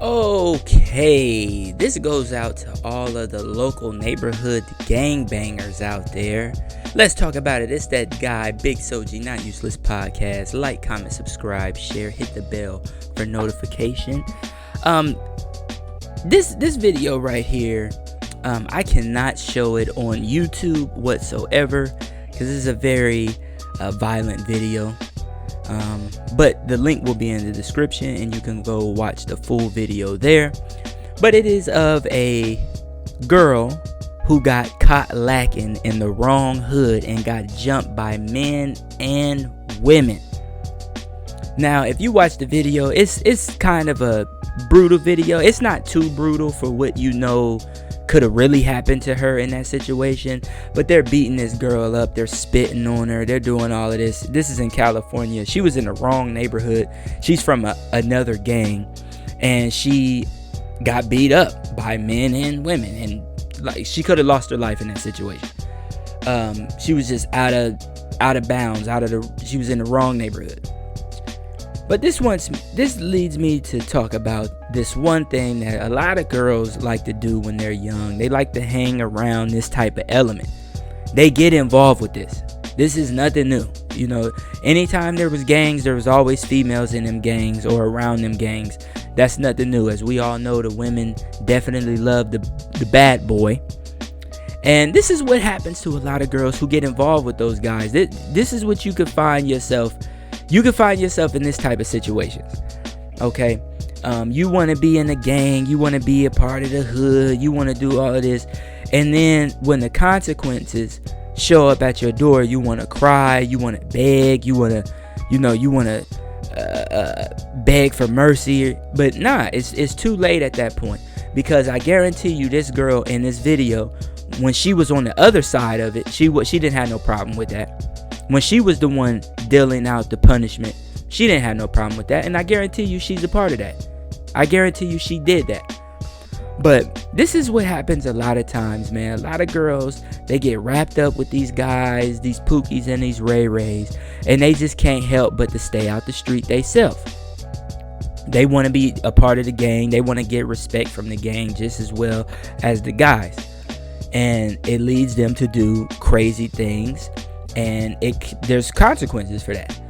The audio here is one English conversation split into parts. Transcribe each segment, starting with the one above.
Okay, this goes out to all of the local neighborhood gangbangers out there. Let's talk about it. It's that guy, Big Soji, Not Useless Podcast. Like, comment, subscribe, share, hit the bell for notification. This video right here, I cannot show it on YouTube whatsoever because this is a very violent video. But the link will be in the description and you can go watch the full video there. But it is of a girl who got caught lacking in the wrong hood and got jumped by men and women. Now, if you watch the video, it's kind of a brutal video. It's not too brutal for what you know could have really happened to her in that situation, but they're beating this girl up, they're spitting on her, they're doing all of this. This is in California. She was in the wrong neighborhood. She's from another gang, and she got beat up by men and women, and like she could have lost her life in that situation. She was just out of bounds, she was in the wrong neighborhood. But this leads me to talk about this one thing that a lot of girls like to do when they're young. They like to hang around this type of element. They get involved with this. This is nothing new. You know, anytime there was gangs, there was always females in them gangs or around them gangs. That's nothing new. As we all know, the women definitely love the bad boy. And this is what happens to a lot of girls who get involved with those guys. This is what you could find yourself. You can find yourself in this type of situations. Okay, you want to be in a gang, you want to be a part of the hood, you want to do all of this, and then when the consequences show up at your door, you want to cry, you want to beg, you want to beg for mercy. But nah, it's too late at that point, because I guarantee you, this girl in this video, when she was on the other side of it, she didn't have no problem with that. When she was the one dealing out the punishment, she didn't have no problem with that. And I guarantee you she's a part of that. I guarantee you she did that. But this is what happens a lot of times, man. A lot of girls, they get wrapped up with these guys, these Pookies and these Ray Rays, and they just can't help but to stay out the street theyself. They want to be a part of the gang. They want to get respect from the gang just as well as the guys. And it leads them to do crazy things. And there's consequences for that.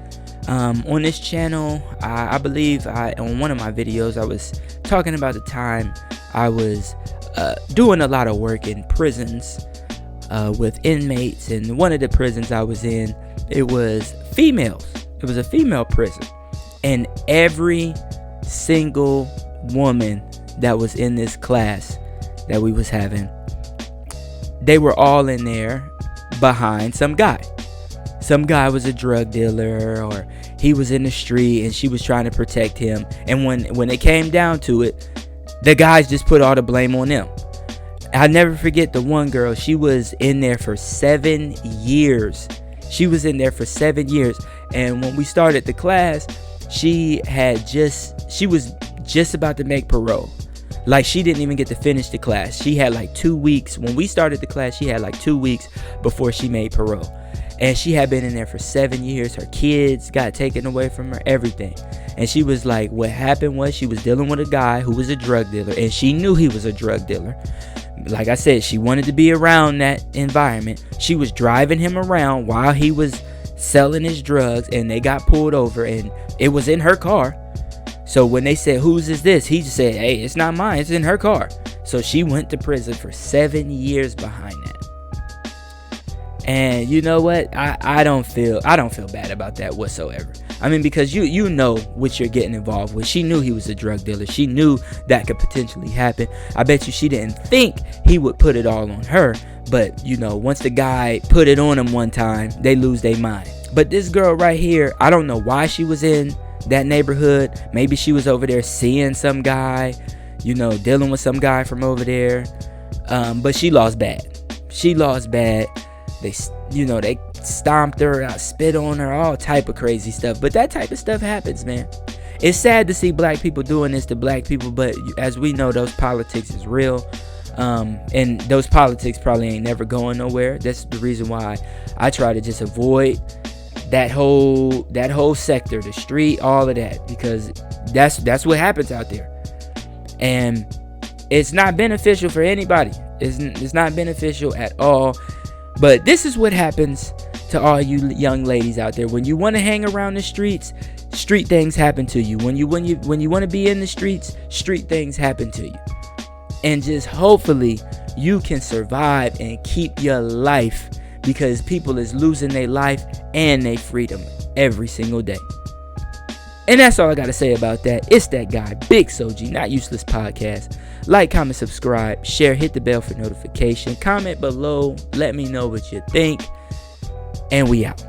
On this channel, I believe on one of my videos, I was talking about the time I was doing a lot of work in prisons with inmates. And one of the prisons I was in, it was females. It was a female prison. And every single woman that was in this class that we was having, they were all in there behind some guy. Some guy was a drug dealer, or he was in the street and she was trying to protect him. And when it came down to it, the guys just put all the blame on them. I'll never forget the one girl. She was in there for 7 years. She was in there for 7 years. And when we started the class, she was just about to make parole. Like, she didn't even get to finish the class. She had like 2 weeks. When we started the class, she had like 2 weeks before she made parole. And she had been in there for 7 years. Her kids got taken away from her, everything. And she was like, what happened was she was dealing with a guy who was a drug dealer. And she knew he was a drug dealer. Like I said, she wanted to be around that environment. She was driving him around while he was selling his drugs. And they got pulled over. And it was in her car. So when they said, whose is this? He just said, hey, it's not mine. It's in her car. So she went to prison for 7 years behind that. And you know what? I don't feel bad about that whatsoever. I mean, because you know what you're getting involved with. She knew he was a drug dealer. She knew that could potentially happen. I bet you she didn't think he would put it all on her. But, you know, once the guy put it on him one time, they lose their mind. But this girl right here, I don't know why she was in that neighborhood. Maybe she was over there seeing some guy, you know, dealing with some guy from over there. But she lost bad. She lost bad. They stomped her, spit on her, all type of crazy stuff. But that type of stuff happens, man. It's sad to see black people doing this to black people, but as we know, those politics is real. And those politics probably ain't never going nowhere. That's the reason why I try to just avoid that whole sector, the street, all of that, because that's what happens out there. And it's not beneficial for anybody. It's not beneficial at all. But this is what happens to all you young ladies out there. When you want to hang around the streets, street things happen to you. When you want to be in the streets, street things happen to you. And just hopefully you can survive and keep your life, because people is losing their life and their freedom every single day. And that's all I got to say about that. It's that guy, Big Soji, Not Useless Podcast. Like, comment, subscribe, share, hit the bell for notification. Comment below. Let me know what you think. And we out.